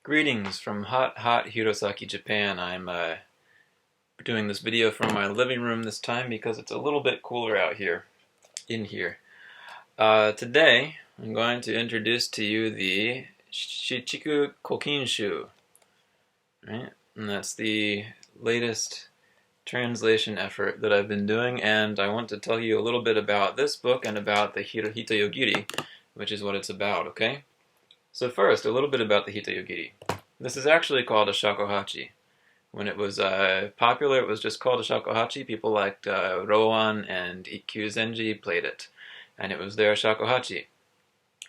Greetings from hot, hot Hirosaki, Japan. I'm doing this video from my living room this time because it's a little bit cooler out here, in here. Today, I'm going to introduce to you the Shichiku Kokinshu, right? And that's the latest translation effort that I've been doing, and I want to tell you a little bit about this book and about the Hitoyogiri, which is what it's about, okay? So first, a little bit about the Hitoyogiri. This is actually called a shakuhachi. When it was popular, it was just called a shakuhachi. People like Hon-on and Zenji played it, and it was their shakuhachi.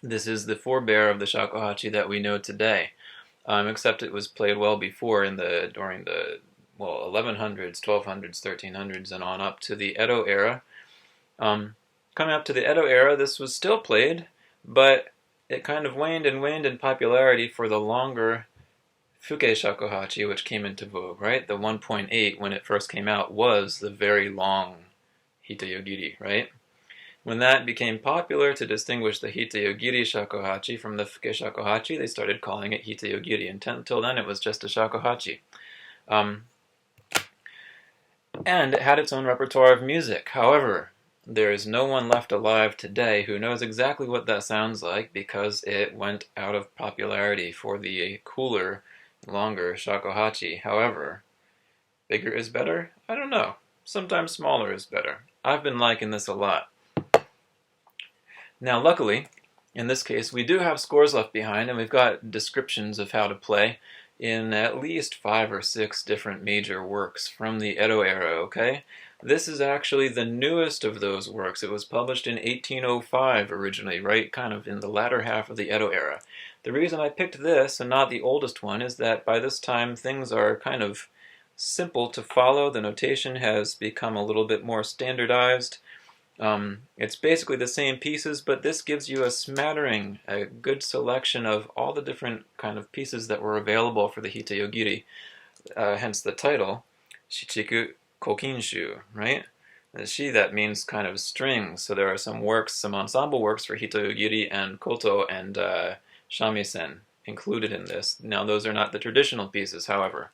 This is the forebear of the shakuhachi that we know today, except it was played well before during the 1100s, 1200s, 1300s, and on up to the Edo era. Coming up to the Edo era, this was still played, but it kind of waned and waned in popularity for the longer Fuke Shakuhachi, which came into vogue, right? The 1.8, when it first came out, was the very long Hitoyogiri, right? When that became popular to distinguish the Hitoyogiri Shakuhachi from the Fuke Shakuhachi, they started calling it Hitoyogiri. Until then, it was just a shakuhachi. And it had its own repertoire of music. However, there is no one left alive today who knows exactly what that sounds like because it went out of popularity for the cooler, longer shakuhachi. However, bigger is better? I don't know. Sometimes smaller is better. I've been liking this a lot. Now, luckily, in this case, we do have scores left behind, and we've got descriptions of how to play in at least 5 or 6 different major works from the Edo era, okay? This is actually the newest of those works. It was published in 1805 originally, right kind of in the latter half of the Edo era. The reason I picked this and not the oldest one is that by this time things are kind of simple to follow. The notation has become a little bit more standardized. It's basically the same pieces, but this gives you a smattering, a good selection of all the different kind of pieces that were available for the Hitoyogiri, hence the title, Shichiku Kokinshu, right? The shi, that means kind of strings, so there are some works, some ensemble works for Hitoyogiri and koto and shamisen included in this. Now those are not the traditional pieces, however.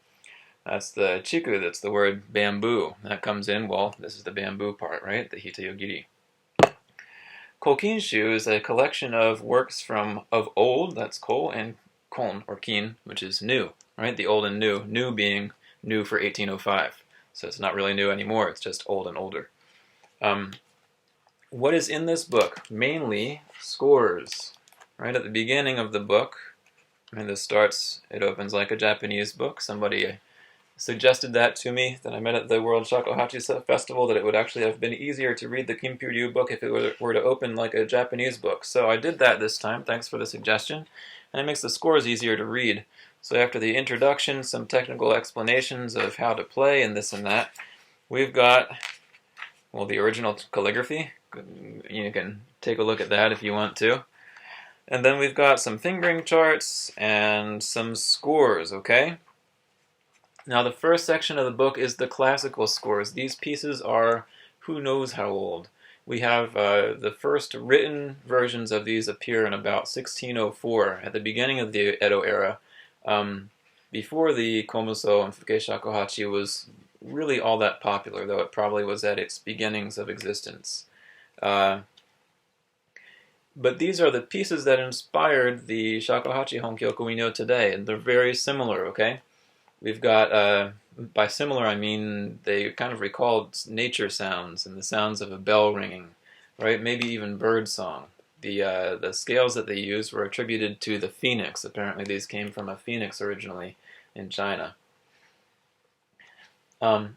That's the chiku, that's the word bamboo. That comes in, well, this is the bamboo part, right? The Hitoyogiri. Kokinshu is a collection of works of old, that's ko, and kon, or kin, which is new, right? The old and new, new being new for 1805. So it's not really new anymore, it's just old and older. What is in this book? Mainly scores. Right at the beginning of the book, and it opens like a Japanese book. Somebody suggested that to me, that I met at the World Shakuhachi Festival, that it would actually have been easier to read the Kimpuryu book if it were to open like a Japanese book. So I did that this time, thanks for the suggestion, and it makes the scores easier to read. So after the introduction, some technical explanations of how to play and this and that, we've got, well, the original calligraphy. You can take a look at that if you want to. And then we've got some fingering charts and some scores, okay? Now the first section of the book is the classical scores. These pieces are who knows how old. We have the first written versions of these appear in about 1604, at the beginning of the Edo era, before the Komuso and Fuke Shakuhachi was really all that popular, though it probably was at its beginnings of existence. But these are the pieces that inspired the Shakuhachi Honkyoku we know today, and they're very similar, okay? We've got, by similar I mean they kind of recalled nature sounds and the sounds of a bell ringing, right? Maybe even bird song. The scales that they used were attributed to the phoenix. Apparently these came from a phoenix originally in China. Now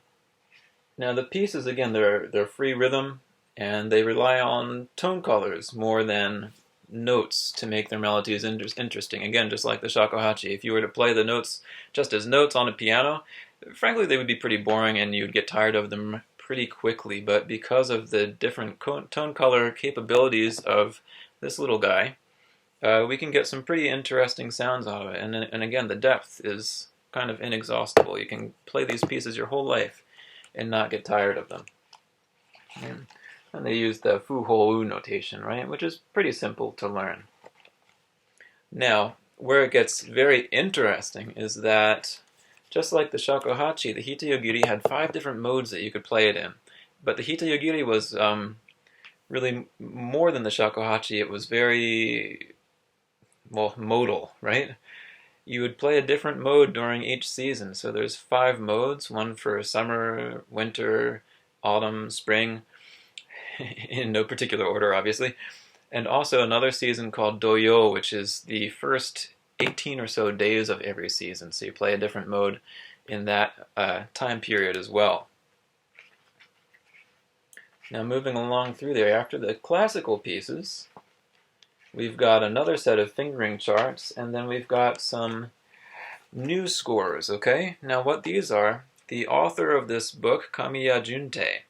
the pieces, again, they're free rhythm, and they rely on tone colors more than notes to make their melodies interesting. Again, just like the shakuhachi, if you were to play the notes just as notes on a piano, frankly they would be pretty boring and you'd get tired of them pretty quickly. But because of the different tone color capabilities of this little guy, we can get some pretty interesting sounds out of it. And again, the depth is kind of inexhaustible. You can play these pieces your whole life and not get tired of them. And they use the fu hou notation, right, which is pretty simple to learn. Now, where it gets very interesting is that, just like the Shakuhachi, the Hitoyogiri had 5 different modes that you could play it in. But the Hitoyogiri was really more than the Shakuhachi. It was very, well, modal, right? You would play a different mode during each season. So there's 5 modes, one for summer, winter, autumn, spring, in no particular order, obviously. And also another season called Doyo, which is the first 18 or so days of every season. So you play a different mode in that time period as well. Now moving along through there, after the classical pieces, we've got another set of fingering charts, and then we've got some new scores, okay? Now what these are, the author of this book, Kamiya Junte,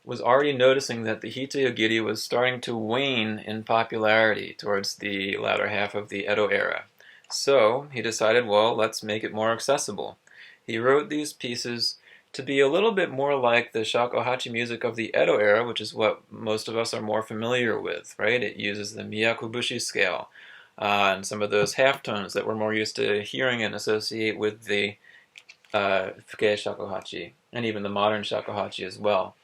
was already noticing that the Hitoyogiri was starting to wane in popularity towards the latter half of the Edo era. So he decided, well, let's make it more accessible. He wrote these pieces to be a little bit more like the shakuhachi music of the Edo era, which is what most of us are more familiar with, right? It uses the Miyakobushi scale and some of those half tones that we're more used to hearing and associate with the Fuke shakuhachi, and even the modern shakuhachi as well.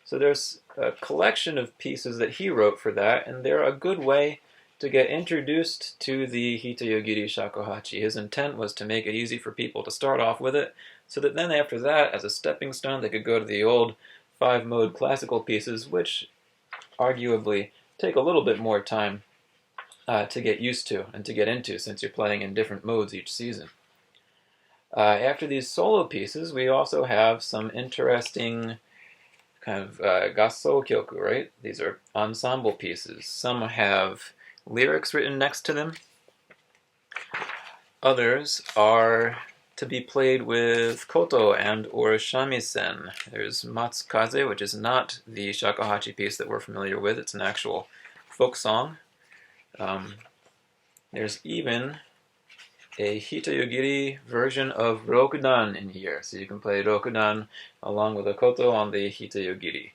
So there's a collection of pieces that he wrote for that, and they're a good way to get introduced to the Hitoyogiri shakuhachi. His intent was to make it easy for people to start off with it, so that then after that, as a stepping stone, they could go to the old 5-mode classical pieces, which arguably take a little bit more time to get used to and to get into, since you're playing in different modes each season. After these solo pieces, we also have some interesting kind of gasso kyoku, right? These are ensemble pieces. Some have lyrics written next to them. Others are to be played with koto and or shamisen. There's matsukaze, which is not the shakuhachi piece that we're familiar with. It's an actual folk song. There's even a Hitoyogiri version of Rokudan in here. So you can play Rokudan along with a koto on the Hitoyogiri.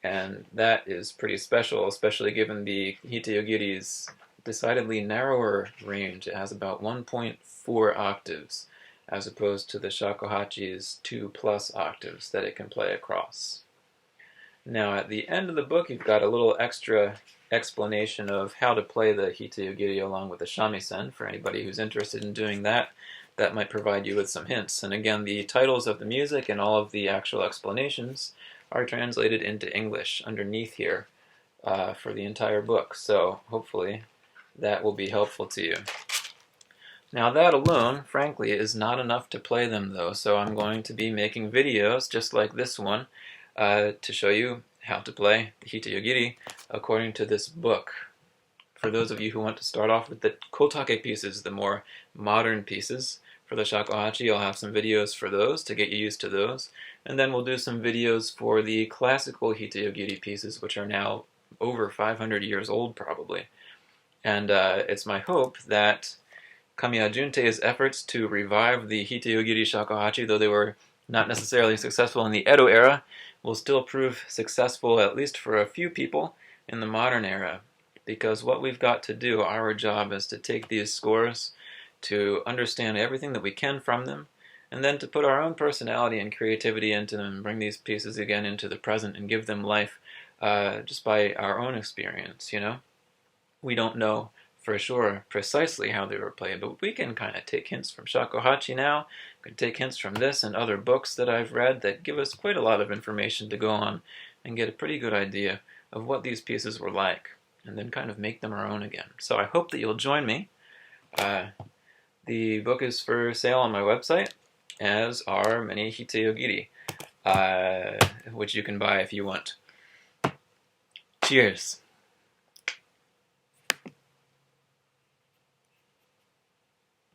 And that is pretty special, especially given the Hitoyogiri's decidedly narrower range. It has about 1.4 octaves, as opposed to the shakuhachi's 2+ octaves that it can play across. Now at the end of the book, you've got a little extra explanation of how to play the Hitoyogiri along with the shamisen. For anybody who's interested in doing that, that might provide you with some hints. And again, the titles of the music and all of the actual explanations are translated into English underneath here for the entire book. So hopefully that will be helpful to you. Now that alone, frankly, is not enough to play them though, so I'm going to be making videos just like this one to show you how to play the Hitoyogiri according to this book. For those of you who want to start off with the kotake pieces, the more modern pieces for the shakuhachi, I'll have some videos for those to get you used to those. And then we'll do some videos for the classical Hitoyogiri pieces, which are now over 500 years old probably. And it's my hope that Kamiya Junte's efforts to revive the Hitoyogiri shakuhachi, though they were not necessarily successful in the Edo era, will still prove successful at least for a few people in the modern era. Because what we've got to do, our job, is to take these scores, to understand everything that we can from them, and then to put our own personality and creativity into them and bring these pieces again into the present and give them life just by our own experience, you know? We don't know for sure precisely how they were played, but we can kind of take hints from shakuhachi now. We can take hints from this and other books that I've read that give us quite a lot of information to go on and get a pretty good idea of what these pieces were like, and then kind of make them our own again. So I hope that you'll join me. The book is for sale on my website, as are many Hitoyogiri, which you can buy if you want. Cheers!